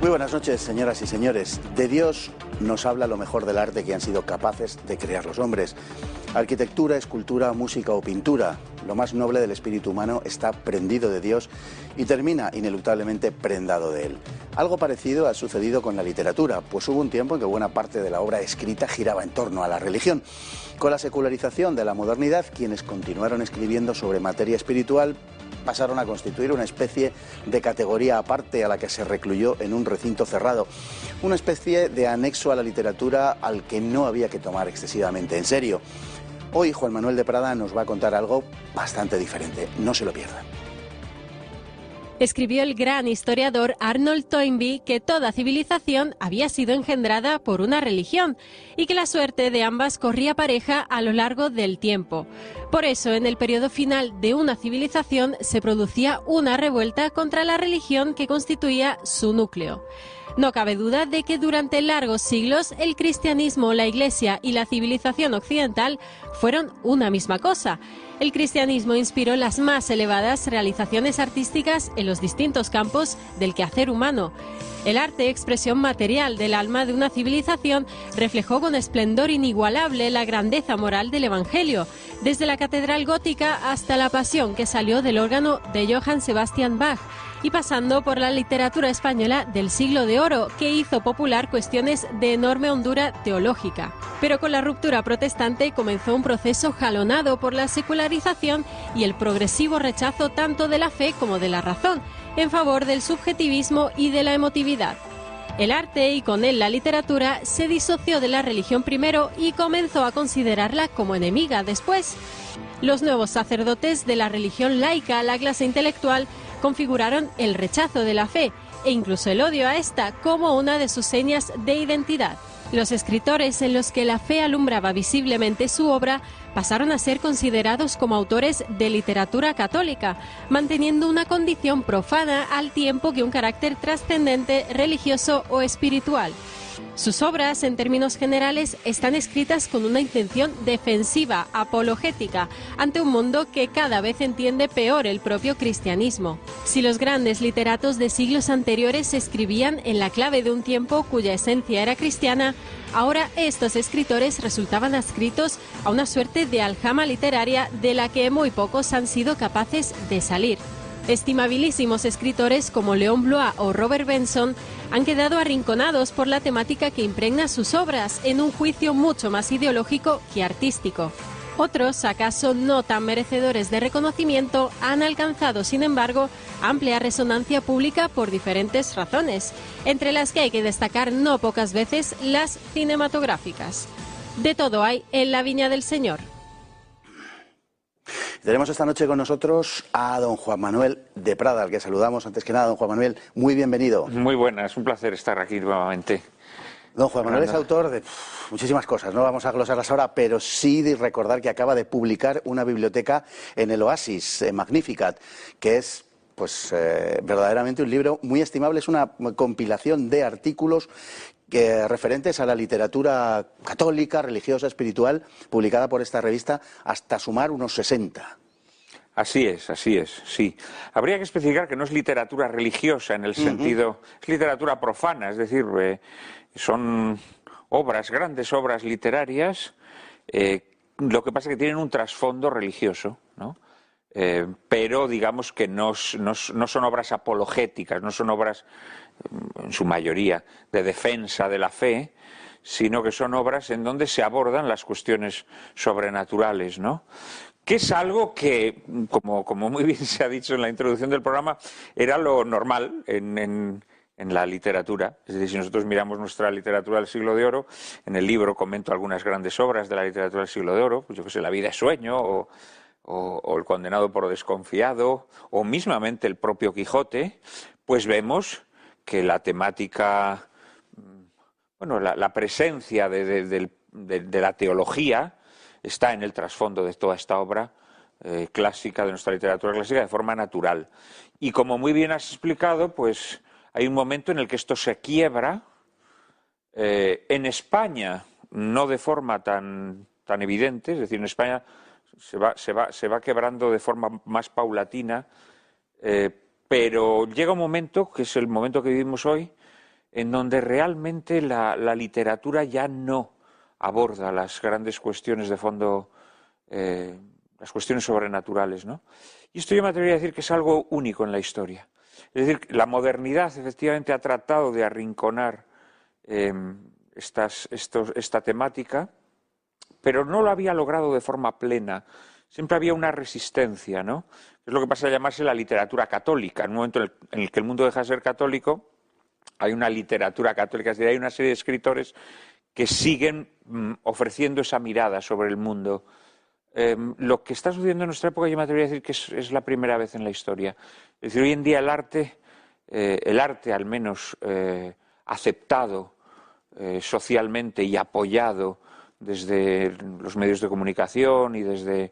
Muy buenas noches, señoras y señores. De Dios nos habla lo mejor del arte que han sido capaces de crear los hombres. Arquitectura, escultura, música o pintura. Lo más noble del espíritu humano está prendido de Dios y termina ineluctablemente prendado de él. Algo parecido ha sucedido con la literatura, pues hubo un tiempo en que buena parte de la obra escrita giraba en torno a la religión. Con la secularización de la modernidad, quienes continuaron escribiendo sobre materia espiritual pasaron a constituir una especie de categoría aparte a la que se recluyó en un recinto cerrado, una especie de anexo a la literatura al que no había que tomar excesivamente en serio. Hoy Juan Manuel de Prada nos va a contar algo bastante diferente, no se lo pierdan. Escribió el gran historiador Arnold Toynbee que toda civilización había sido engendrada por una religión y que la suerte de ambas corría pareja a lo largo del tiempo. Por eso, en el periodo final de una civilización se producía una revuelta contra la religión que constituía su núcleo. No cabe duda de que durante largos siglos el cristianismo, la Iglesia y la civilización occidental fueron una misma cosa. El cristianismo inspiró las más elevadas realizaciones artísticas en los distintos campos del quehacer humano. El arte, expresión material del alma de una civilización, reflejó con esplendor inigualable la grandeza moral del Evangelio, desde la catedral gótica hasta la pasión que salió del órgano de Johann Sebastian Bach, y pasando por la literatura española del siglo de oro, que hizo popular cuestiones de enorme hondura teológica. Pero con la ruptura protestante comenzó un proceso jalonado por la secularización y el progresivo rechazo tanto de la fe como de la razón, en favor del subjetivismo y de la emotividad. El arte, y con él la literatura, se disoció de la religión primero y comenzó a considerarla como enemiga después. Los nuevos sacerdotes de la religión laica, la clase intelectual, configuraron el rechazo de la fe e incluso el odio a esta como una de sus señas de identidad. Los escritores en los que la fe alumbraba visiblemente su obra pasaron a ser considerados como autores de literatura católica, manteniendo una condición profana al tiempo que un carácter trascendente, religioso o espiritual. Sus obras, en términos generales, están escritas con una intención defensiva, apologética, ante un mundo que cada vez entiende peor el propio cristianismo. Si los grandes literatos de siglos anteriores escribían en la clave de un tiempo cuya esencia era cristiana, ahora estos escritores resultaban adscritos a una suerte de aljama literaria de la que muy pocos han sido capaces de salir. Estimabilísimos escritores como Léon Blois o Robert Benson han quedado arrinconados por la temática que impregna sus obras en un juicio mucho más ideológico que artístico. Otros, acaso no tan merecedores de reconocimiento, han alcanzado, sin embargo, amplia resonancia pública por diferentes razones, entre las que hay que destacar no pocas veces las cinematográficas. De todo hay en la Viña del Señor. Tenemos esta noche con nosotros a don Juan Manuel de Prada, al que saludamos antes que nada. Don Juan Manuel, muy bienvenido. Muy buenas, es un placer estar aquí nuevamente. Don Juan Manuel es autor de muchísimas cosas, no vamos a glosarlas ahora, pero sí de recordar que acaba de publicar una biblioteca en el Oasis, Magnificat, que es verdaderamente un libro muy estimable. Es una compilación de artículos referentes a la literatura católica, religiosa, espiritual, publicada por esta revista, hasta sumar unos 60. Así es, sí. Habría que especificar que no es literatura religiosa en el sentido, es literatura profana, es decir, son obras, grandes obras literarias, lo que pasa es que tienen un trasfondo religioso, ¿no? Pero digamos que no son obras apologéticas, no son obras, en su mayoría, de defensa de la fe, sino que son obras en donde se abordan las cuestiones sobrenaturales, ¿no? Que es algo que, como muy bien se ha dicho en la introducción del programa, era lo normal en la literatura. Es decir, si nosotros miramos nuestra literatura del siglo de oro, en el libro comento algunas grandes obras de la literatura del siglo de oro, pues yo que sé, La vida es sueño, o El condenado por desconfiado, o mismamente el propio Quijote, pues vemos que la temática, la presencia de la teología está en el trasfondo de toda esta obra clásica, de nuestra literatura clásica, de forma natural. Y como muy bien has explicado, pues hay un momento en el que esto se quiebra. En España, no de forma tan evidente, es decir, en España se va quebrando de forma más paulatina, pero llega un momento, que es el momento que vivimos hoy, en donde realmente la literatura ya no aborda las grandes cuestiones de fondo, las cuestiones sobrenaturales, ¿no? Y esto yo me atrevería a decir que es algo único en la historia. Es decir, la modernidad efectivamente ha tratado de arrinconar esta temática, pero no lo había logrado de forma plena. Siempre había una resistencia, ¿no? Es lo que pasa a llamarse la literatura católica. En un momento en el que el mundo deja de ser católico, hay una literatura católica, es decir, hay una serie de escritores que siguen ofreciendo esa mirada sobre el mundo. Lo que está sucediendo en nuestra época, yo me atrevería a decir que es la primera vez en la historia. Es decir, hoy en día el arte al menos aceptado socialmente y apoyado desde los medios de comunicación y desde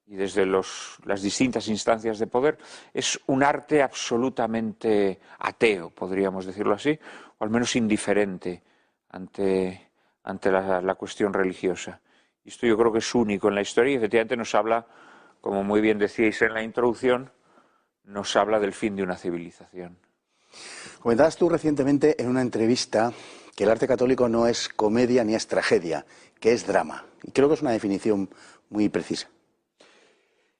las distintas instancias de poder, es un arte absolutamente ateo, podríamos decirlo así, o al menos indiferente ante la cuestión religiosa. Y esto yo creo que es único en la historia y efectivamente nos habla, como muy bien decíais en la introducción, nos habla del fin de una civilización. Comentabas tú recientemente en una entrevista que el arte católico no es comedia ni es tragedia, que es drama. Y creo que es una definición muy precisa.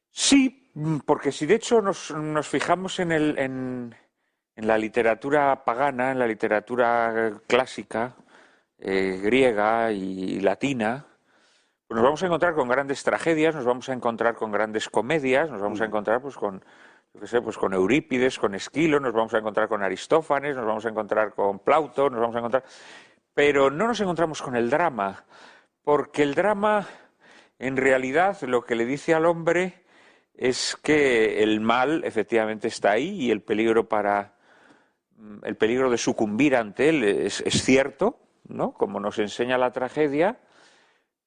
Sí, porque si de hecho nos fijamos en la literatura pagana, en la literatura clásica, griega y latina, pues nos vamos a encontrar con grandes tragedias, nos vamos a encontrar con grandes comedias, nos vamos a encontrar pues con Eurípides, con Esquilo, nos vamos a encontrar con Aristófanes, nos vamos a encontrar con Plauto, nos vamos a encontrar... Pero no nos encontramos con el drama, porque el drama, en realidad, lo que le dice al hombre es que el mal efectivamente está ahí y el peligro de sucumbir ante él es cierto, ¿no? Como nos enseña la tragedia,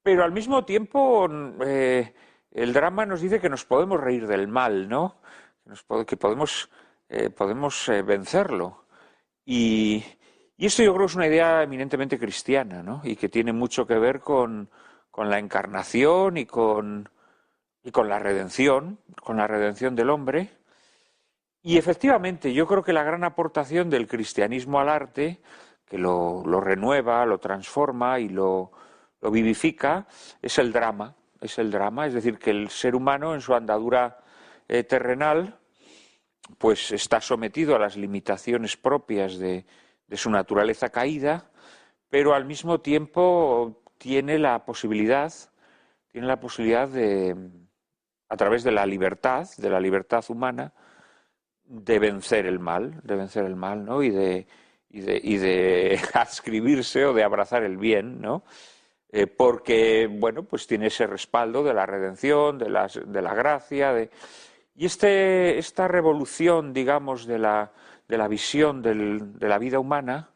pero al mismo tiempo el drama nos dice que nos podemos reír del mal, ¿no? Que podemos vencerlo. Y esto yo creo que es una idea eminentemente cristiana, ¿no? Y que tiene mucho que ver con la encarnación y con la redención del hombre. Y efectivamente, yo creo que la gran aportación del cristianismo al arte, que lo renueva, lo transforma y lo vivifica, es el drama. Es decir, que el ser humano en su andadura terrenal pues está sometido a las limitaciones propias de su naturaleza caída, pero al mismo tiempo tiene la posibilidad de, a través de la libertad humana, de vencer el mal, ¿no? Y de adscribirse o de abrazar el bien, ¿no? Porque, bueno, pues tiene ese respaldo de la redención, de la gracia, y esta revolución, digamos, de la visión de la vida humana,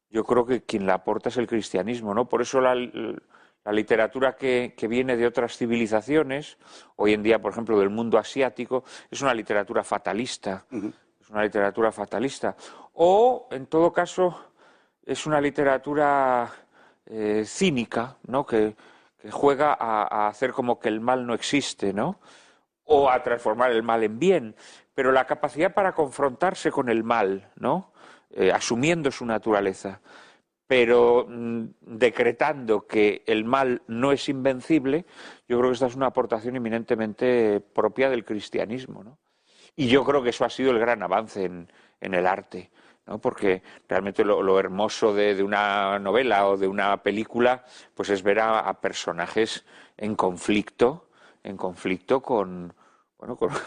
yo creo que quien la aporta es el cristianismo, ¿no? Por eso la literatura que viene de otras civilizaciones, hoy en día, por ejemplo, del mundo asiático, es una literatura fatalista. Es una literatura fatalista. O, en todo caso, es una literatura cínica, ¿no? Que juega a hacer como que el mal no existe, ¿no? O a transformar el mal en bien. Pero la capacidad para confrontarse con el mal, ¿no? Asumiendo su naturaleza, pero decretando que el mal no es invencible, yo creo que esta es una aportación eminentemente propia del cristianismo, ¿no? Y yo creo que eso ha sido el gran avance en el arte, ¿no? Porque realmente lo hermoso de una novela o de una película pues es ver a personajes en conflicto con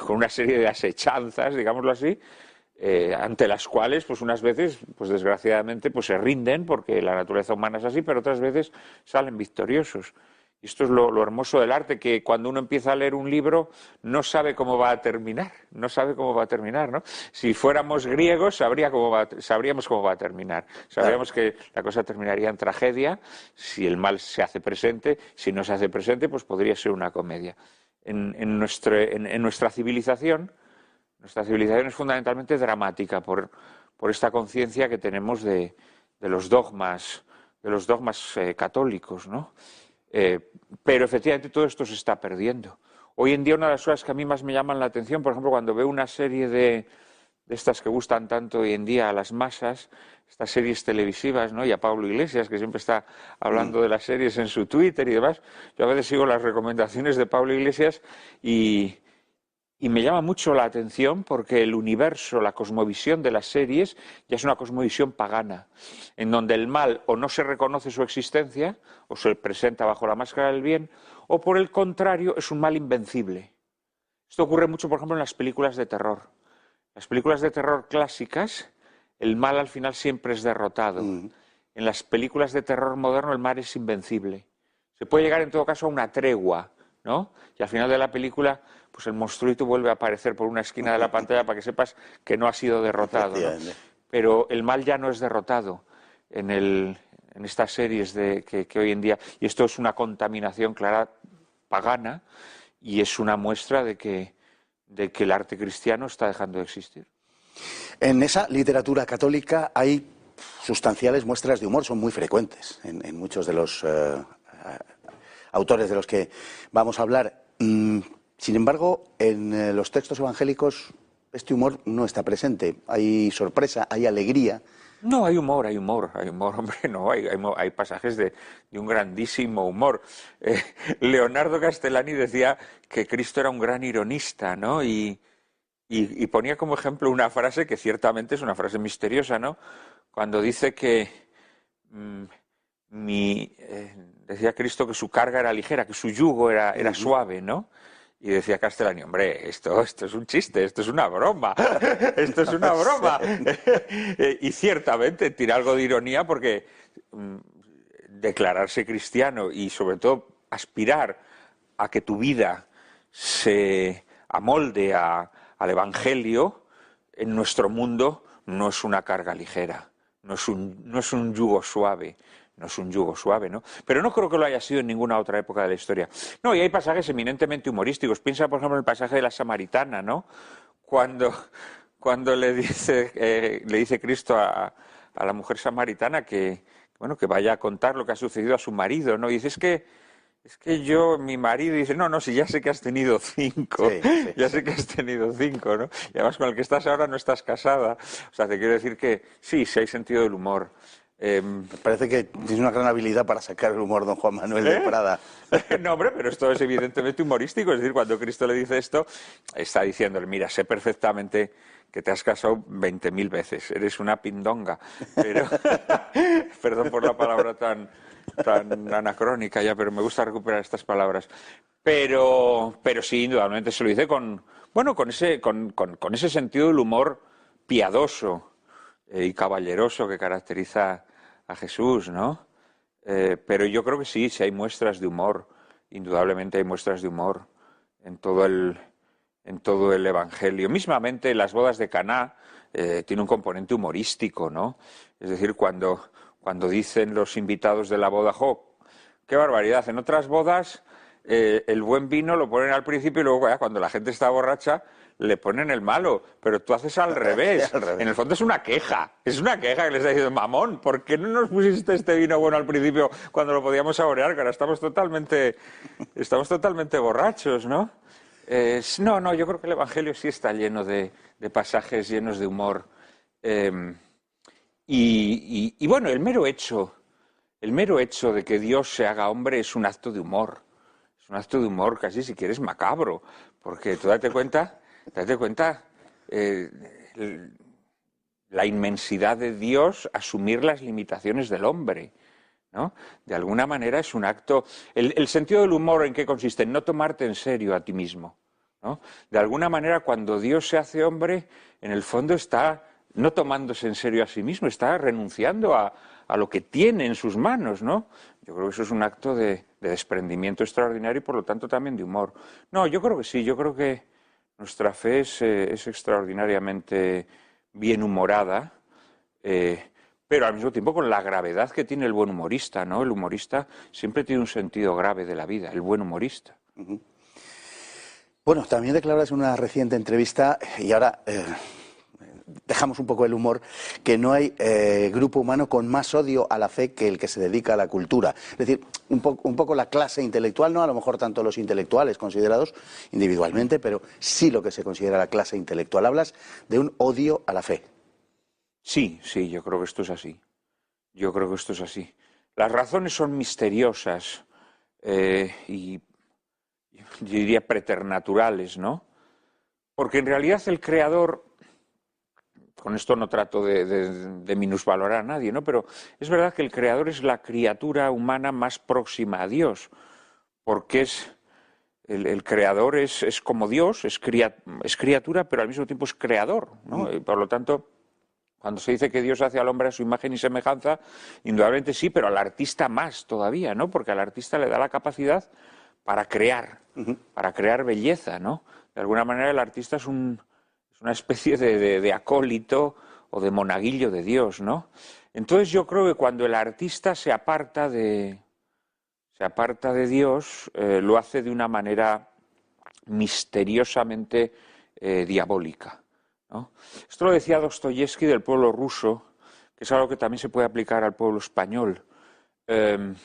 una serie de asechanzas, digámoslo así, ante las cuales, pues unas veces, pues desgraciadamente, pues se rinden porque la naturaleza humana es así, pero otras veces salen victoriosos. Y esto es lo hermoso del arte, que cuando uno empieza a leer un libro no sabe cómo va a terminar, ¿no? Si fuéramos griegos sabríamos cómo va a terminar. Sabríamos que la cosa terminaría en tragedia, si el mal se hace presente, si no se hace presente, pues podría ser una comedia. En nuestra civilización es fundamentalmente dramática por esta conciencia que tenemos de los dogmas católicos, ¿no? Pero efectivamente todo esto se está perdiendo. Hoy en día una de las cosas que a mí más me llaman la atención, por ejemplo, cuando veo una serie de de estas que gustan tanto hoy en día a las masas, estas series televisivas, ¿no? Y a Pablo Iglesias, que siempre está hablando de las series en su Twitter y demás. Yo a veces sigo las recomendaciones de Pablo Iglesias y me llama mucho la atención porque el universo, la cosmovisión de las series ya es una cosmovisión pagana, en donde el mal o no se reconoce su existencia, o se presenta bajo la máscara del bien, o por el contrario es un mal invencible. Esto ocurre mucho, por ejemplo, en las películas de terror. Las películas de terror clásicas, el mal al final siempre es derrotado. En las películas de terror moderno el mal es invencible. Se puede llegar en todo caso a una tregua, ¿no? Y al final de la película, pues el monstruito vuelve a aparecer por una esquina de la pantalla para que sepas que no ha sido derrotado, ¿no? Pero el mal ya no es derrotado en estas series que hoy en día... Y esto es una contaminación clara pagana y es una muestra de que el arte cristiano está dejando de existir. En esa literatura católica hay sustanciales muestras de humor, son muy frecuentes en muchos de los autores de los que vamos a hablar. Sin embargo, en los textos evangélicos este humor no está presente. Hay sorpresa, hay alegría. No, hay humor, hombre, no, hay pasajes de un grandísimo humor. Leonardo Castellani decía que Cristo era un gran ironista, ¿no? Y ponía como ejemplo una frase que ciertamente es una frase misteriosa, ¿no? Cuando dice que decía Cristo que su carga era ligera, que su yugo era suave, ¿no? Y decía Castellani, hombre, esto es un chiste, esto es una broma, esto es una broma. Y ciertamente tira algo de ironía porque declararse cristiano y sobre todo aspirar a que tu vida se amolde al Evangelio en nuestro mundo no es una carga ligera, no es un yugo suave. No es un yugo suave, ¿no? Pero no creo que lo haya sido en ninguna otra época de la historia. No, y hay pasajes eminentemente humorísticos. Piensa, por ejemplo, en el pasaje de la samaritana, ¿no? Cuando le dice Cristo a la mujer samaritana que vaya a contar lo que ha sucedido a su marido, ¿no? Y dice, es que mi marido, dice, no, si ya sé que has tenido 5, sí. Ya sé que has tenido 5, ¿no? Y además con el que estás ahora no estás casada. O sea, te quiero decir que sí hay sentido del humor. Me parece que tienes una gran habilidad para sacar el humor, don Juan Manuel de Prada. No, hombre, pero esto es evidentemente humorístico. Es decir, cuando Cristo le dice esto, está diciéndole, mira, sé perfectamente que te has casado 20.000 veces, eres una pindonga. Pero, perdón por la palabra tan anacrónica ya, pero me gusta recuperar estas palabras. Pero sí, indudablemente se lo dice con ese sentido del humor piadoso y caballeroso que caracteriza a Jesús, ¿no? Pero yo creo que sí hay muestras de humor, indudablemente hay muestras de humor en todo el Evangelio. Mismamente las bodas de Caná tiene un componente humorístico, ¿no? Es decir, cuando dicen los invitados de la boda, ¡jo, qué barbaridad! En otras bodas el buen vino lo ponen al principio y luego cuando la gente está borracha le ponen el malo, pero tú haces al revés. En el fondo es una queja que le está diciendo, mamón, ¿por qué no nos pusiste este vino bueno al principio cuando lo podíamos saborear? Que ahora estamos totalmente borrachos, ¿no? No, yo creo que el Evangelio sí está lleno de pasajes llenos de humor. Y bueno, el mero hecho de que Dios se haga hombre es un acto de humor. Es un acto de humor casi, si quieres, macabro. Porque tú date cuenta la inmensidad de Dios, asumir las limitaciones del hombre, ¿no? De alguna manera es un acto... El sentido del humor, ¿en qué consiste? En no tomarte en serio a ti mismo, ¿no? De alguna manera, cuando Dios se hace hombre, en el fondo está no tomándose en serio a sí mismo, está renunciando a lo que tiene en sus manos, ¿no? Yo creo que eso es un acto de desprendimiento extraordinario y, por lo tanto, también de humor. No, yo creo que sí, yo creo que nuestra fe es extraordinariamente bien humorada, pero al mismo tiempo con la gravedad que tiene el buen humorista, ¿no? El humorista siempre tiene un sentido grave de la vida, el buen humorista. Uh-huh. Bueno, también declaras en una reciente entrevista, y ahora déjame dejamos un poco el humor, que no hay grupo humano con más odio a la fe que el que se dedica a la cultura. Es decir, un poco la clase intelectual, no a lo mejor tanto los intelectuales considerados individualmente, pero sí lo que se considera la clase intelectual. Hablas de un odio a la fe. Sí, sí, yo creo que esto es así. Yo creo que esto es así. Las razones son misteriosas y yo diría preternaturales, ¿no? Porque en realidad el Creador, con esto no trato de minusvalorar a nadie, ¿no? Pero es verdad que el Creador es la criatura humana más próxima a Dios, porque el Creador es como Dios, es criatura, pero al mismo tiempo es creador, ¿no? Y por lo tanto, cuando se dice que Dios hace al hombre a su imagen y semejanza, indudablemente sí, pero al artista más todavía, ¿no? Porque al artista le da la capacidad para crear belleza, ¿no? De alguna manera el artista es una especie de acólito o de monaguillo de Dios, ¿no? Entonces yo creo que cuando el artista se aparta de Dios, lo hace de una manera misteriosamente diabólica, ¿no? Esto lo decía Dostoyevski del pueblo ruso, que es algo que también se puede aplicar al pueblo español.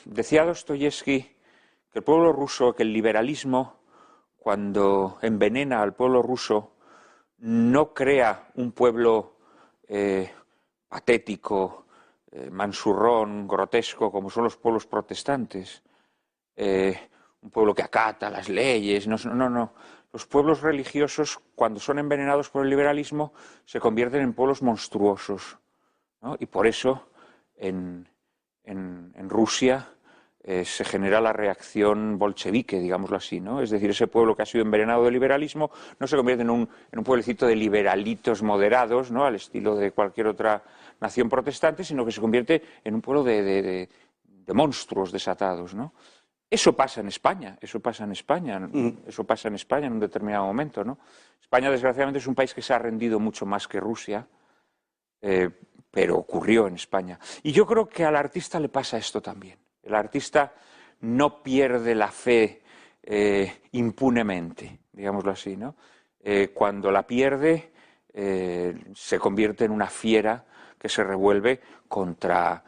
Decía Dostoyevski que el pueblo ruso, que el liberalismo, cuando envenena al pueblo ruso, no crea un pueblo patético, mansurrón, grotesco, como son los pueblos protestantes, un pueblo que acata las leyes. No. Los pueblos religiosos, cuando son envenenados por el liberalismo, se convierten en pueblos monstruosos, ¿no? Y por eso en Rusia se genera la reacción bolchevique, digámoslo así, ¿no? Es decir, ese pueblo que ha sido envenenado del liberalismo no se convierte en un pueblecito de liberalitos moderados, ¿no? Al estilo de cualquier otra nación protestante, sino que se convierte en un pueblo de monstruos desatados, ¿no? Eso pasa en España, eso pasa en España en un determinado momento, ¿no? España, desgraciadamente, es un país que se ha rendido mucho más que Rusia, pero ocurrió en España. Y yo creo que al artista le pasa esto también. El artista no pierde la fe impunemente, digámoslo así, ¿no? Cuando la pierde, se convierte en una fiera que se revuelve contra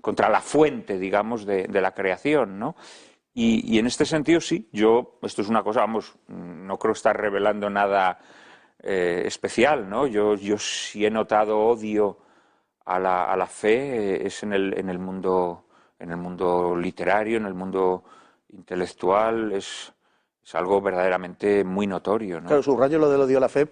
la fuente, digamos, de la creación, ¿no? Y en este sentido, sí, esto es una cosa, vamos, no creo estar revelando nada especial, ¿no? Yo sí he notado odio a la fe, es en el mundo literario, en el mundo intelectual, es algo verdaderamente muy notorio, ¿no? Claro, subrayo lo del odio a la fe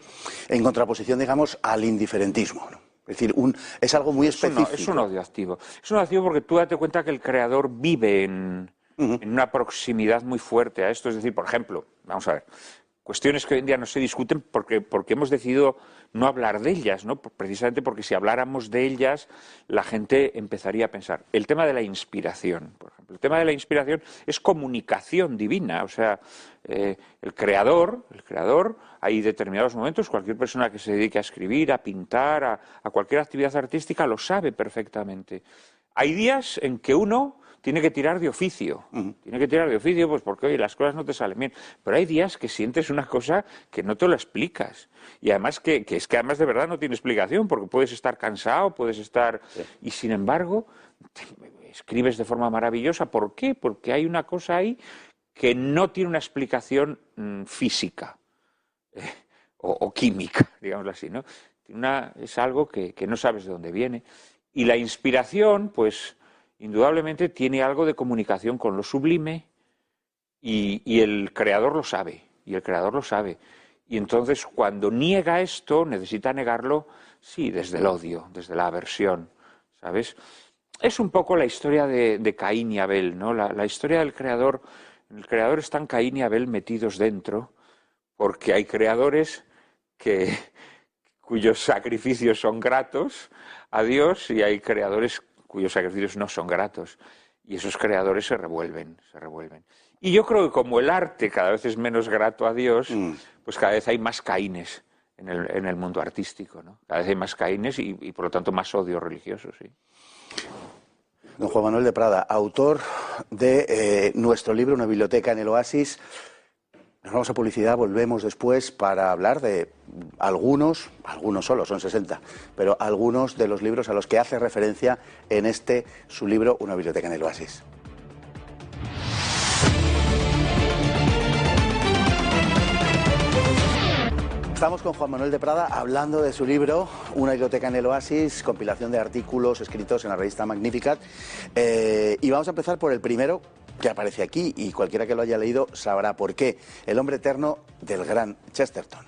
en contraposición, digamos, al indiferentismo, ¿no? Es decir, es algo muy específico. Es un odio activo. Es un odio activo porque tú date cuenta que el creador vive en una proximidad muy fuerte a esto. Es decir, por ejemplo, vamos a ver, cuestiones que hoy en día no se discuten porque hemos decidido no hablar de ellas, ¿no? Precisamente porque si habláramos de ellas, la gente empezaría a pensar. El tema de la inspiración, por ejemplo. El tema de la inspiración es comunicación divina. O sea, el creador, hay determinados momentos, cualquier persona que se dedique a escribir, a pintar, a cualquier actividad artística, lo sabe perfectamente. Hay días en que uno tiene que tirar de oficio. Tiene que tirar de oficio, pues porque, oye, las cosas no te salen bien. Pero hay días que sientes una cosa que no te lo explicas. Y además que es que además de verdad no tiene explicación, porque puedes estar cansado, puedes estar... Sí. Y sin embargo, escribes de forma maravillosa. ¿Por qué? Porque hay una cosa ahí que no tiene una explicación física o química, digámoslo así, ¿no? Es algo que no sabes de dónde viene. Y la inspiración, pues, indudablemente tiene algo de comunicación con lo sublime y el creador lo sabe, Y entonces, cuando niega esto, necesita negarlo, sí, desde el odio, desde la aversión, ¿sabes? Es un poco la historia de Caín y Abel, ¿no? La historia del creador. En el creador están Caín y Abel metidos dentro, porque hay creadores cuyos sacrificios son gratos a Dios y hay creadores cuyos sacrificios no son gratos. Y esos creadores se revuelven. Y yo creo que como el arte cada vez es menos grato a Dios, pues cada vez hay más Caínes en el mundo artístico, ¿no? Cada vez hay más Caínes y por lo tanto más odio religioso, sí. Don Juan Manuel de Prada, autor de nuestro libro Una biblioteca en el oasis. Nos vamos a publicidad, volvemos después para hablar de algunos solo, son 60, pero algunos de los libros a los que hace referencia en su libro Una biblioteca en el oasis. Estamos con Juan Manuel de Prada hablando de su libro Una biblioteca en el oasis, compilación de artículos escritos en la revista Magnificat. Y vamos a empezar por el primero que aparece aquí, y cualquiera que lo haya leído sabrá por qué. El hombre eterno del gran Chesterton.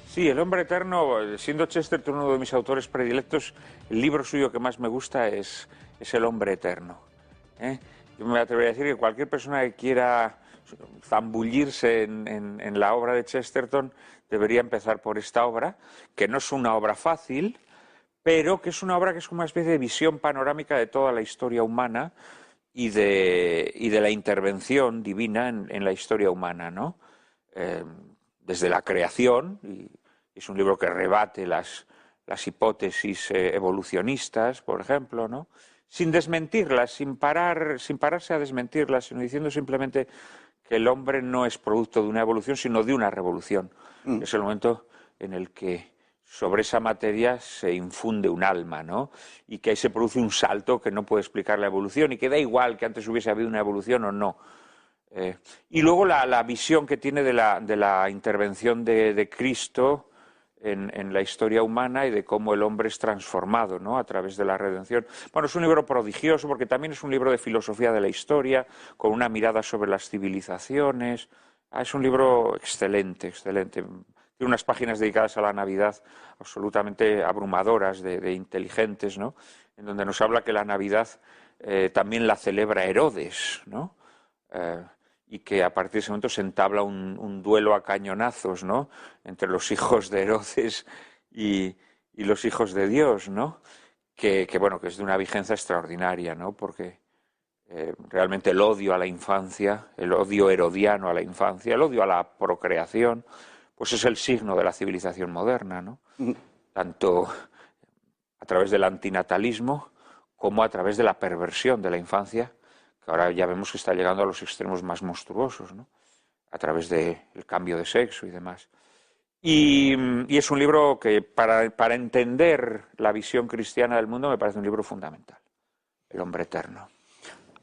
Sí, El hombre eterno, siendo Chesterton uno de mis autores predilectos, el libro suyo que más me gusta es El hombre eterno. Yo me atrevería a decir que cualquier persona que quiera zambullirse en la obra de Chesterton debería empezar por esta obra, que no es una obra fácil, pero que es una obra que es como una especie de visión panorámica de toda la historia humana y de la intervención divina en la historia humana, ¿no? Desde la creación, y es un libro que rebate las hipótesis evolucionistas, por ejemplo, ¿no? Sin desmentirlas, sin pararse a desmentirlas, sino diciendo simplemente que el hombre no es producto de una evolución, sino de una revolución. Es el momento en el que sobre esa materia se infunde un alma, ¿no? Y que ahí se produce un salto que no puede explicar la evolución, y que da igual que antes hubiese habido una evolución o no. Y luego la visión que tiene de la intervención de Cristo en la historia humana, y de cómo el hombre es transformado, ¿no?, a través de la redención. Bueno, es un libro prodigioso porque también es un libro de filosofía de la historia, con una mirada sobre las civilizaciones. Es un libro excelente, excelente. Tiene unas páginas dedicadas a la Navidad absolutamente abrumadoras, de inteligentes, ¿no?, en donde nos habla que la Navidad también la celebra Herodes, ¿no? Y que a partir de ese momento se entabla un duelo a cañonazos, ¿no?, entre los hijos de Herodes y los hijos de Dios, ¿no? Que es de una vigencia extraordinaria, ¿no? Porque realmente el odio a la infancia, el odio herodiano a la infancia, el odio a la procreación, pues es el signo de la civilización moderna, ¿no? Tanto a través del antinatalismo como a través de la perversión de la infancia, que ahora ya vemos que está llegando a los extremos más monstruosos, ¿no?, a través del cambio de sexo y demás. Y es un libro que para entender la visión cristiana del mundo me parece un libro fundamental, El hombre eterno.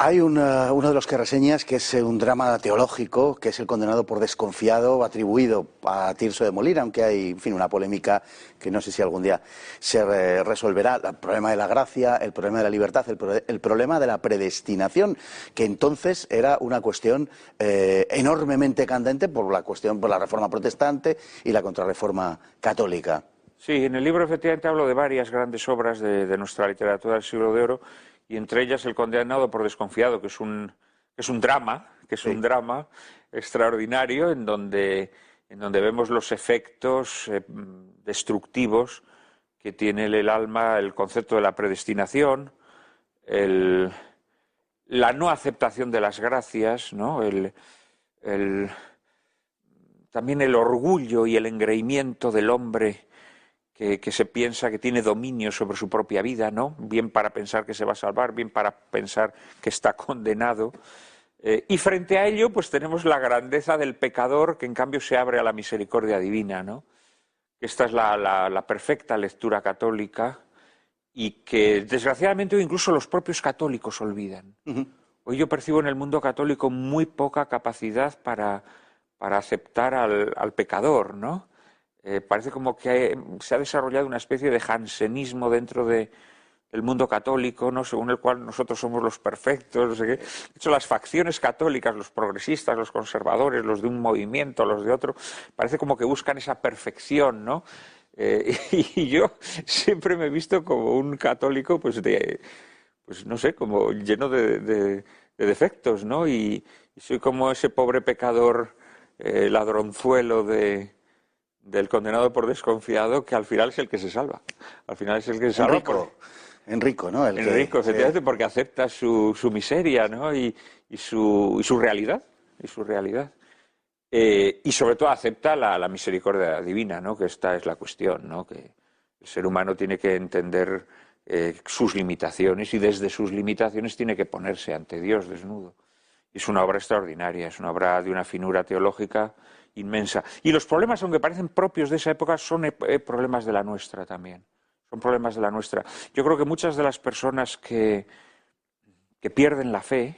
Hay uno de los que reseñas que es un drama teológico, que es El condenado por desconfiado, atribuido a Tirso de Molina, aunque hay, en fin, una polémica que no sé si algún día se resolverá. El problema de la gracia, el problema de la libertad, el problema de la predestinación, que entonces era una cuestión enormemente candente por la Reforma protestante y la contrarreforma católica. Sí, en el libro efectivamente hablo de varias grandes obras de nuestra literatura del siglo de oro, y entre ellas El condenado por desconfiado, que es un drama extraordinario, en donde vemos los efectos destructivos que tiene el alma, el concepto de la predestinación, la no aceptación de las gracias, ¿no?, también el orgullo y el engreimiento del hombre que se piensa que tiene dominio sobre su propia vida, ¿no?, bien para pensar que se va a salvar, bien para pensar que está condenado. Y frente a ello, pues tenemos la grandeza del pecador, que en cambio se abre a la misericordia divina, ¿no? Esta es la perfecta lectura católica, y que desgraciadamente hoy incluso los propios católicos olvidan. Hoy yo percibo en el mundo católico muy poca capacidad para aceptar al pecador, ¿no? Parece como que se ha desarrollado una especie de jansenismo dentro del mundo católico, ¿no?, según el cual nosotros somos los perfectos, no sé qué. De hecho, las facciones católicas, los progresistas, los conservadores, los de un movimiento, los de otro, parece como que buscan esa perfección, ¿no? Y yo siempre me he visto como un católico, pues no sé, como lleno de defectos, ¿no? Y soy como ese pobre pecador ladronzuelo del condenado por desconfiado, que al final es el que se salva. Al final es el que se salva. Enrico, ¿no? Enrico, efectivamente, porque acepta su miseria, ¿no?, y su realidad. Y sobre todo acepta la misericordia divina, ¿no?, que esta es la cuestión, ¿no?, que el ser humano tiene que entender sus limitaciones, y desde sus limitaciones tiene que ponerse ante Dios desnudo. Es una obra extraordinaria, es una obra de una finura teológica inmensa. Y los problemas, aunque parecen propios de esa época, son problemas de la nuestra también. Son problemas de la nuestra. Yo creo que muchas de las personas que pierden la fe,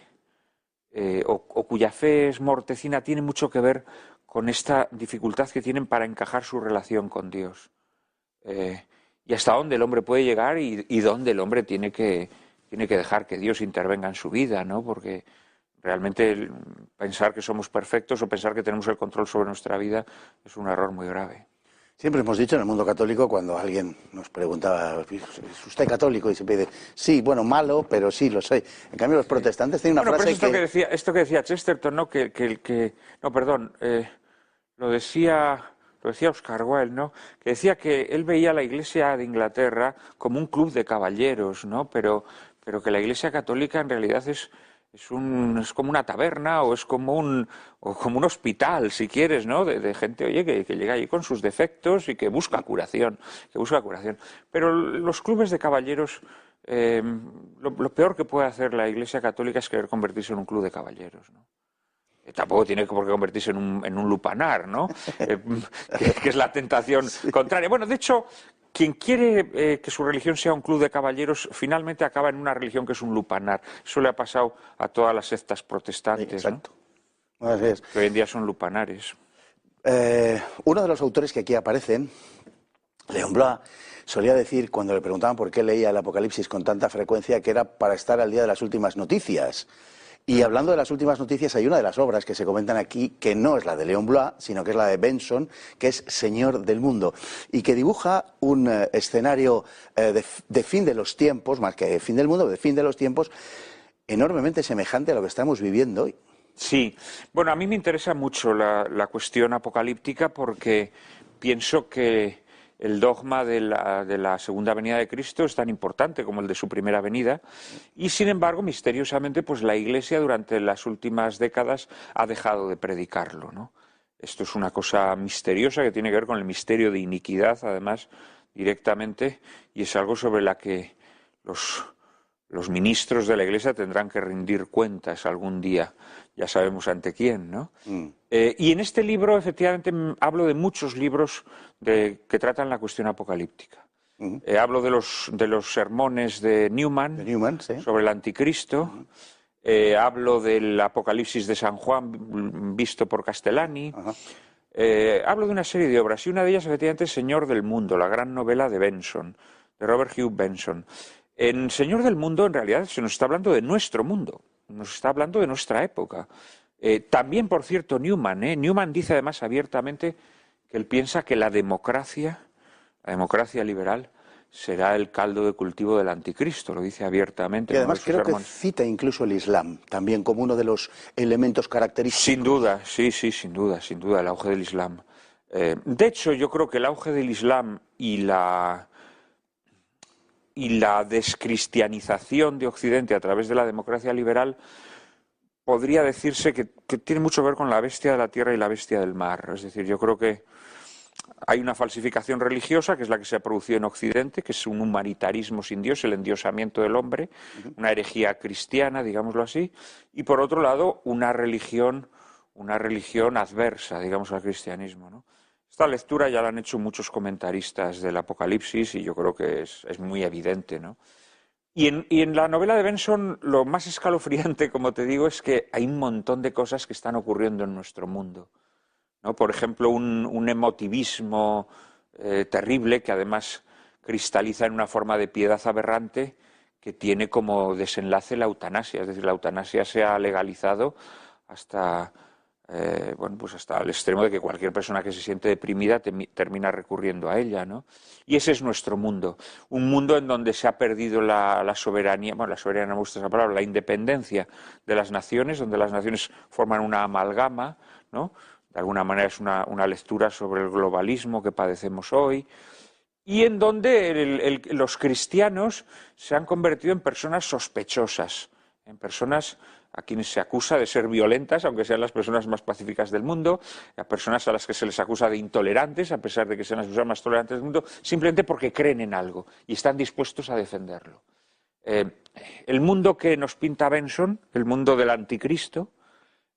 o cuya fe es mortecina, tienen mucho que ver con esta dificultad que tienen para encajar su relación con Dios. Y hasta dónde el hombre puede llegar y dónde el hombre tiene que dejar que Dios intervenga en su vida, ¿no? Porque realmente pensar que somos perfectos o pensar que tenemos el control sobre nuestra vida es un error muy grave. Siempre hemos dicho en el mundo católico, cuando alguien nos preguntaba, ¿es usted católico? Y siempre dice, sí, bueno, malo, pero sí, lo soy. En cambio, los protestantes tienen una frase pero esto que decía Chesterton, ¿no? Lo decía Oscar Wilde, ¿no? Que decía que él veía a la Iglesia de Inglaterra como un club de caballeros, ¿no? Pero que la Iglesia católica en realidad es como una taberna o es como un hospital, si quieres, ¿no? De gente, oye, que llega allí con sus defectos y que busca curación, Pero los clubes de caballeros, lo peor que puede hacer la Iglesia católica es querer convertirse en un club de caballeros, ¿no? Tampoco tiene por qué convertirse en un lupanar, ¿no? que es la tentación contraria. Bueno, de hecho, quien quiere que su religión sea un club de caballeros, finalmente acaba en una religión que es un lupanar. Eso le ha pasado a todas las sectas protestantes, exacto, ¿no? Así es. Que hoy en día son lupanares. Uno de los autores que aquí aparecen, Leon Blois, solía decir, cuando le preguntaban por qué leía el Apocalipsis con tanta frecuencia, que era para estar al día de las últimas noticias. Y hablando de las últimas noticias, hay una de las obras que se comentan aquí que no es la de Leon Blois, sino que es la de Benson, que es Señor del Mundo, y que dibuja un escenario de fin de los tiempos, más que de fin del mundo, de fin de los tiempos, enormemente semejante a lo que estamos viviendo hoy. Sí, bueno, a mí me interesa mucho la cuestión apocalíptica porque pienso que el dogma de la segunda venida de Cristo es tan importante como el de su primera venida y, sin embargo, misteriosamente, pues la Iglesia durante las últimas décadas ha dejado de predicarlo, ¿no? Esto es una cosa misteriosa que tiene que ver con el misterio de iniquidad, además, directamente, y es algo sobre la que los ministros de la Iglesia tendrán que rendir cuentas algún día. Ya sabemos ante quién, ¿no? Y en este libro, efectivamente, hablo de muchos libros que tratan la cuestión apocalíptica. Hablo de los sermones de Newman, sí, sobre el anticristo. Hablo del Apocalipsis de San Juan visto por Castellani. Hablo de una serie de obras, y una de ellas, efectivamente, es Señor del Mundo, la gran novela de Benson, de Robert Hugh Benson. En Señor del Mundo, en realidad, se nos está hablando de nuestro mundo, nos está hablando de nuestra época. También, por cierto, Newman dice además abiertamente que él piensa que la democracia liberal, será el caldo de cultivo del anticristo, lo dice abiertamente. Y además creo que cita incluso el Islam, también como uno de los elementos característicos. Sin duda, sí, sin duda, el auge del Islam. De hecho, yo creo que el auge del Islam y la descristianización de Occidente a través de la democracia liberal podría decirse que tiene mucho que ver con la bestia de la tierra y la bestia del mar. Es decir, yo creo que hay una falsificación religiosa, que es la que se ha producido en Occidente, que es un humanitarismo sin Dios, el endiosamiento del hombre, una herejía cristiana, digámoslo así, y por otro lado, una religión adversa, digamos, al cristianismo, ¿no? Esta lectura ya la han hecho muchos comentaristas del Apocalipsis y yo creo que es muy evidente, ¿no? Y en la novela de Benson lo más escalofriante, como te digo, es que hay un montón de cosas que están ocurriendo en nuestro mundo, ¿no? Por ejemplo, un emotivismo terrible que además cristaliza en una forma de piedad aberrante que tiene como desenlace la eutanasia. Es decir, la eutanasia se ha legalizado hasta el extremo de que cualquier persona que se siente deprimida termina recurriendo a ella, ¿no? Y ese es nuestro mundo, un mundo en donde se ha perdido la soberanía, la soberanía no me gusta esa palabra, la independencia de las naciones, donde las naciones forman una amalgama, ¿no? De alguna manera es una lectura sobre el globalismo que padecemos hoy, y en donde los cristianos se han convertido en personas sospechosas, en personas a quienes se acusa de ser violentas, aunque sean las personas más pacíficas del mundo, a personas a las que se les acusa de intolerantes, a pesar de que sean las personas más tolerantes del mundo, simplemente porque creen en algo y están dispuestos a defenderlo. El mundo que nos pinta Benson, el mundo del anticristo,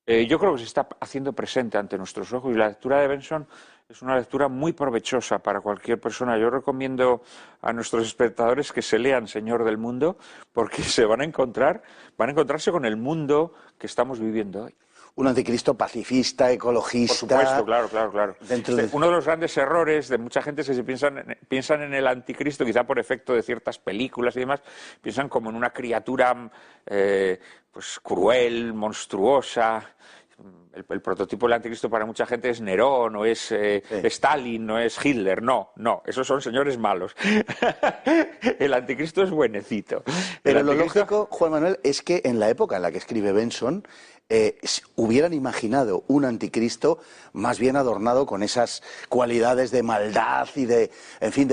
Yo creo que se está haciendo presente ante nuestros ojos y la lectura de Benson es una lectura muy provechosa para cualquier persona. Yo recomiendo a nuestros espectadores que se lean Señor del Mundo porque van a encontrarse con el mundo que estamos viviendo hoy. Un anticristo pacifista, ecologista. Por supuesto, claro. De... Uno de los grandes errores de mucha gente es que se piensan en el anticristo, quizá por efecto de ciertas películas y demás, piensan como en una criatura pues cruel, monstruosa. El prototipo del anticristo para mucha gente es Nerón, o es Stalin, no es Hitler. No, esos son señores malos. El anticristo es buenecito. Pero lo lógico, Juan Manuel, es que en la época en la que escribe Benson hubieran imaginado un anticristo más bien adornado con esas cualidades de maldad y de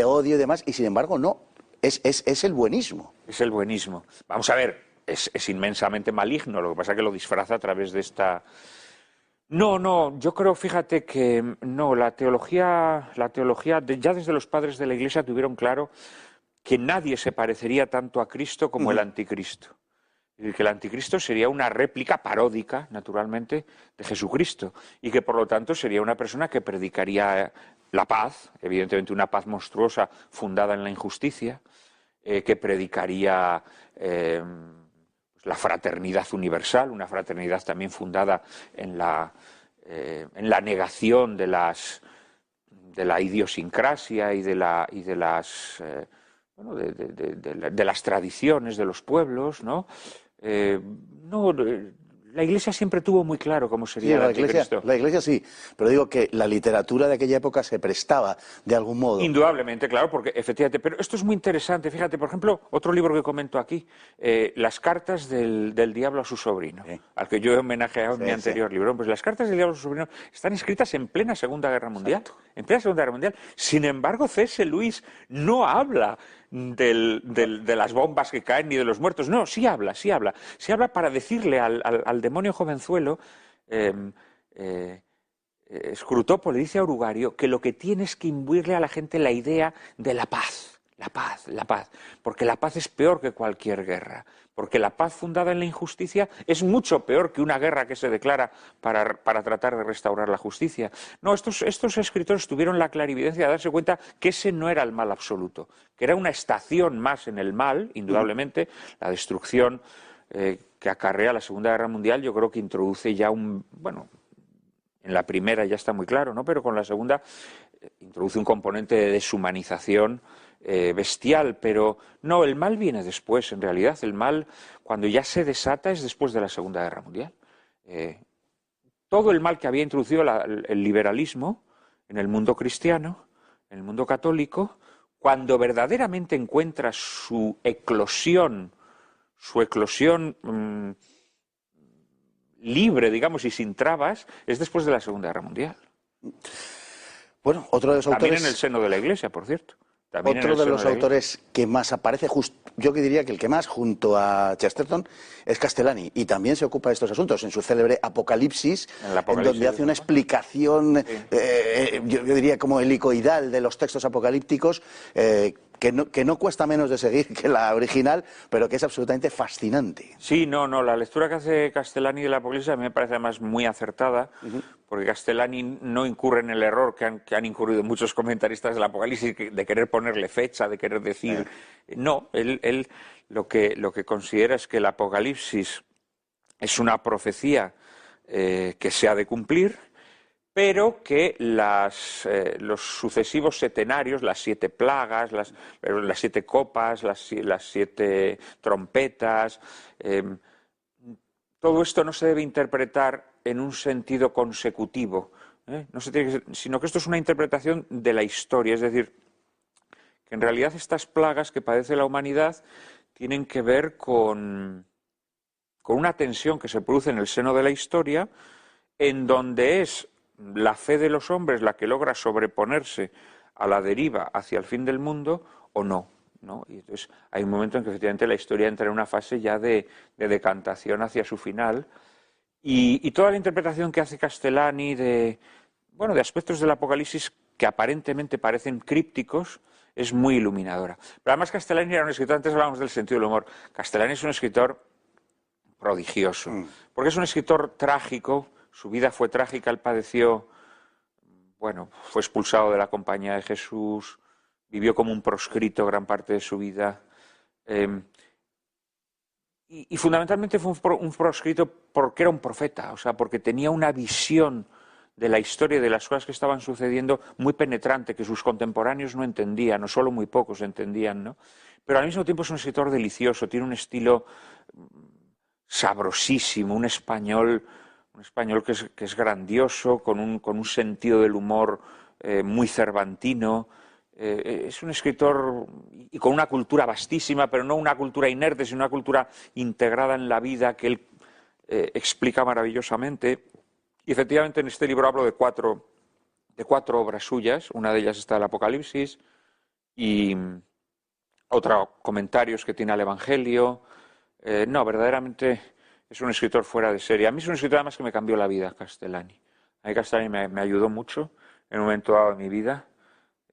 odio y demás, y sin embargo no, es el buenismo. Es el buenismo. Vamos a ver, es inmensamente maligno, lo que pasa es que lo disfraza a través de esta... No, yo creo, fíjate que no, la teología ya desde los padres de la Iglesia tuvieron claro que nadie se parecería tanto a Cristo como el anticristo. Y que el anticristo sería una réplica paródica, naturalmente, de Jesucristo, y que por lo tanto sería una persona que predicaría la paz, evidentemente una paz monstruosa fundada en la injusticia, que predicaría la fraternidad universal, una fraternidad también fundada en la negación de la idiosincrasia y de las tradiciones de los pueblos, ¿no? La Iglesia siempre tuvo muy claro cómo sería el anticristo. La Iglesia sí, pero digo que la literatura de aquella época se prestaba de algún modo. Indudablemente, claro, porque efectivamente, pero esto es muy interesante. Fíjate, por ejemplo, otro libro que comento aquí, Las cartas del diablo a su sobrino, al que yo he homenajeado en mi anterior libro. Pues las cartas del diablo a su sobrino están escritas en plena Segunda Guerra Mundial. Exacto. En plena Segunda Guerra Mundial. Sin embargo, C.S. Lewis no habla de las bombas que caen ni de los muertos. No, sí habla. Sí habla para decirle al demonio jovenzuelo, Scrutopo le dice a Urugario que lo que tiene es que imbuirle a la gente la idea de la paz. La paz, porque la paz es peor que cualquier guerra, porque la paz fundada en la injusticia es mucho peor que una guerra que se declara para tratar de restaurar la justicia. No, estos escritores tuvieron la clarividencia de darse cuenta que ese no era el mal absoluto, que era una estación más en el mal, indudablemente, la destrucción que acarrea la Segunda Guerra Mundial. Yo creo que introduce ya en la primera ya está muy claro, ¿no? Pero con la segunda introduce un componente de deshumanización bestial, pero no, el mal viene después, en realidad. El mal, cuando ya se desata, es después de la Segunda Guerra Mundial. Todo el mal que había introducido el liberalismo en el mundo cristiano, en el mundo católico, cuando verdaderamente encuentra su eclosión libre, digamos, y sin trabas, es después de la Segunda Guerra Mundial. Bueno, otro de los autores... También en el seno de la Iglesia, por cierto. Otro de los autores que más aparece, yo que diría que el que más, junto a Chesterton, es Castellani, y también se ocupa de estos asuntos en su célebre Apocalipsis, en donde hace una explicación, yo diría como helicoidal de los textos apocalípticos, que no cuesta menos de seguir que la original, pero que es absolutamente fascinante. Sí, la lectura que hace Castellani del Apocalipsis a mí me parece además muy acertada, porque Castellani no incurre en el error que han incurrido muchos comentaristas del Apocalipsis, de querer ponerle fecha, de querer decir... No, él lo que considera es que el Apocalipsis es una profecía que se ha de cumplir, pero que los sucesivos setenarios, las 7 plagas, las 7 copas, las 7 trompetas, todo esto no se debe interpretar en un sentido consecutivo, sino que esto es una interpretación de la historia, es decir, que en realidad estas plagas que padece la humanidad tienen que ver con una tensión que se produce en el seno de la historia, en donde es la fe de los hombres la que logra sobreponerse a la deriva hacia el fin del mundo o no. Y entonces hay un momento en que efectivamente la historia entra en una fase ya de decantación hacia su final, y toda la interpretación que hace Castellani de aspectos del Apocalipsis que aparentemente parecen crípticos es muy iluminadora. Pero además Castellani era un escritor, antes hablábamos del sentido del humor, Castellani es un escritor prodigioso. Porque es un escritor trágico, su vida fue trágica, él padeció, bueno, fue expulsado de la Compañía de Jesús, vivió como un proscrito gran parte de su vida. Y fundamentalmente fue un proscrito porque era un profeta, o sea, porque tenía una visión de la historia y de las cosas que estaban sucediendo muy penetrante, que sus contemporáneos no entendían, o solo muy pocos entendían, ¿no? Pero al mismo tiempo es un escritor delicioso, tiene un estilo sabrosísimo, un español que es grandioso, con un sentido del humor muy cervantino. Es un escritor y con una cultura vastísima, pero no una cultura inerte, sino una cultura integrada en la vida que él explica maravillosamente. Y efectivamente en este libro hablo de cuatro obras suyas. Una de ellas está el Apocalipsis y otra comentarios que tiene al Evangelio. No, verdaderamente es un escritor fuera de serie. A mí es un escritor además que me cambió la vida, Castellani. A mí Castellani me ayudó mucho en un momento dado de mi vida.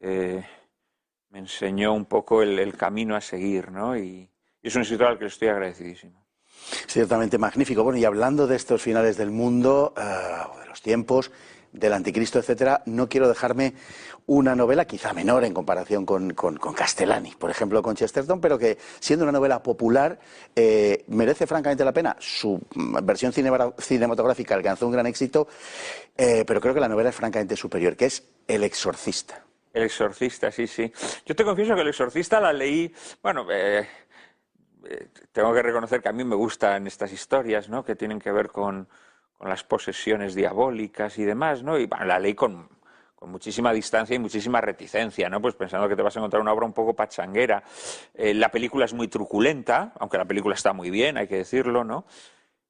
Me enseñó un poco el camino a seguir, ¿no? Y es un escritor al que le estoy agradecidísimo. Ciertamente magnífico. Bueno, y hablando de estos finales del mundo, o de los tiempos, del anticristo, etcétera, no quiero dejarme una novela quizá menor en comparación con Castellani, por ejemplo, con Chesterton, pero que siendo una novela popular merece francamente la pena. Su versión cinematográfica alcanzó un gran éxito, pero creo que la novela es francamente superior, que es El Exorcista. El Exorcista, sí, sí. Yo te confieso que El Exorcista la leí, bueno, tengo que reconocer que a mí me gustan estas historias, ¿no?, que tienen que ver con las posesiones diabólicas y demás, ¿no? Y bueno, la leí con muchísima distancia y muchísima reticencia, ¿no? Pues pensando que te vas a encontrar una obra un poco pachanguera. La película es muy truculenta, aunque la película está muy bien, hay que decirlo, ¿no?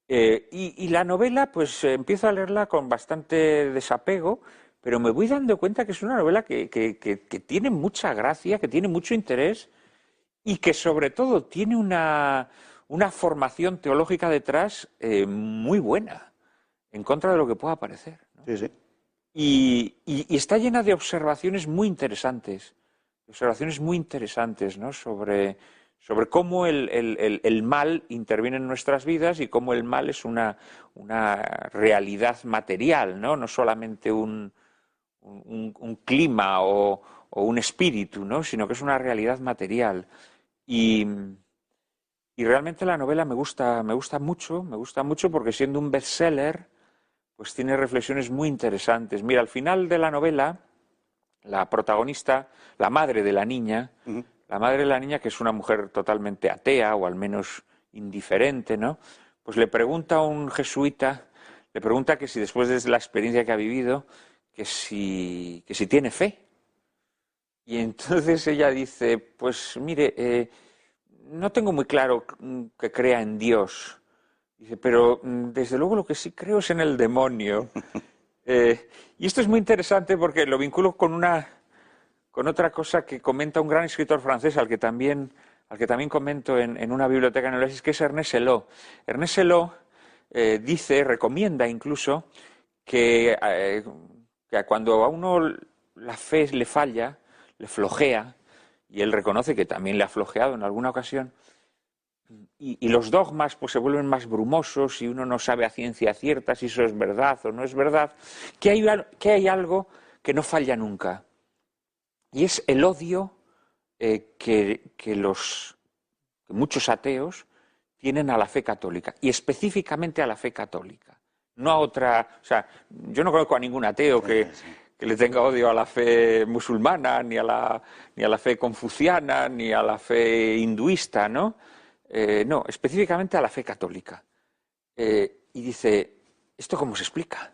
Y la novela, pues empiezo a leerla con bastante desapego, pero me voy dando cuenta que es una novela que tiene mucha gracia, que tiene mucho interés y que sobre todo tiene una formación teológica detrás muy buena, en contra de lo que pueda parecer, ¿no? Sí, sí. Y está llena de observaciones muy interesantes, ¿no?, sobre cómo el mal interviene en nuestras vidas y cómo el mal es una realidad material, ¿no? No solamente un clima o un espíritu, ¿no?, sino que es una realidad material. Y realmente la novela me gusta mucho porque siendo un bestseller, pues tiene reflexiones muy interesantes. Mira, al final de la novela, la protagonista, la madre de la niña, que es una mujer totalmente atea o al menos indiferente, ¿no?, pues le pregunta a un jesuita, que si después de la experiencia que ha vivido, que si tiene fe. Y entonces ella dice, pues mire, no tengo muy claro que crea en Dios. Dice, pero desde luego lo que sí creo es en el demonio. Y esto es muy interesante porque lo vinculo con otra cosa que comenta un gran escritor francés al que también comento en una biblioteca en el Oasis, que es Ernest Hello. Ernest Hello recomienda incluso que cuando a uno la fe le falla, le flojea, y él reconoce que también le ha flojeado en alguna ocasión, y los dogmas pues se vuelven más brumosos y uno no sabe a ciencia cierta si eso es verdad o no es verdad, que hay algo que no falla nunca, y es el odio que muchos ateos tienen a la fe católica, y específicamente a la fe católica, no a otra. O sea, yo no conozco a ningún ateo que le tenga odio a la fe musulmana, ni a la fe confuciana, ni a la fe hinduista, ¿no? No, específicamente a la fe católica. Y dice, ¿esto cómo se explica?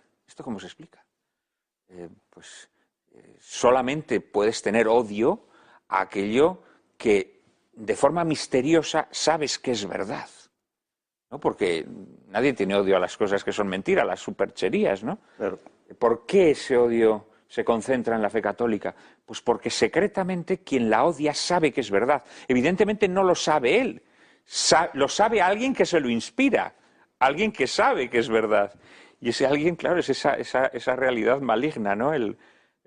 Solamente puedes tener odio a aquello que de forma misteriosa sabes que es verdad, ¿no? Porque nadie tiene odio a las cosas que son mentiras, las supercherías, ¿no? Claro. ¿Por qué ese odio se concentra en la fe católica? Pues porque secretamente quien la odia sabe que es verdad. Evidentemente no lo sabe él. Lo sabe alguien que se lo inspira, alguien que sabe que es verdad. Y ese alguien, claro, es esa realidad maligna, ¿no?,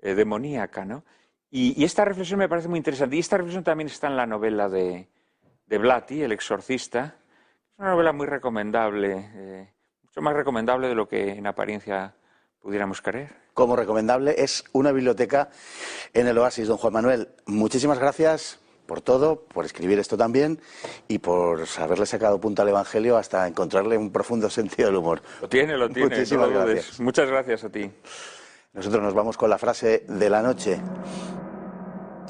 demoníaca, ¿no? Y esta reflexión me parece muy interesante. Y esta reflexión también está en la novela de Blatty, El Exorcista. Es Una novela muy recomendable, mucho más recomendable de lo que en apariencia pudiéramos creer. Como recomendable es una biblioteca en el Oasis. Don Juan Manuel, muchísimas gracias por todo, por escribir esto también y por haberle sacado punta al Evangelio hasta encontrarle un profundo sentido del humor. Lo tiene. Muchísimas gracias. Muchas gracias a ti. Nosotros nos vamos con la frase de la noche,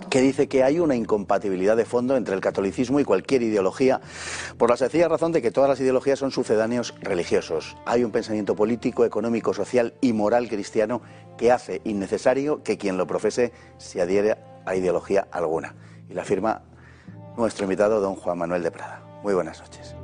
que dice que hay una incompatibilidad de fondo entre el catolicismo y cualquier ideología, por la sencilla razón de que todas las ideologías son sucedáneos religiosos. Hay un pensamiento político, económico, social y moral cristiano que hace innecesario que quien lo profese se adhiera a ideología alguna. Y la afirma nuestro invitado, don Juan Manuel de Prada. Muy buenas noches.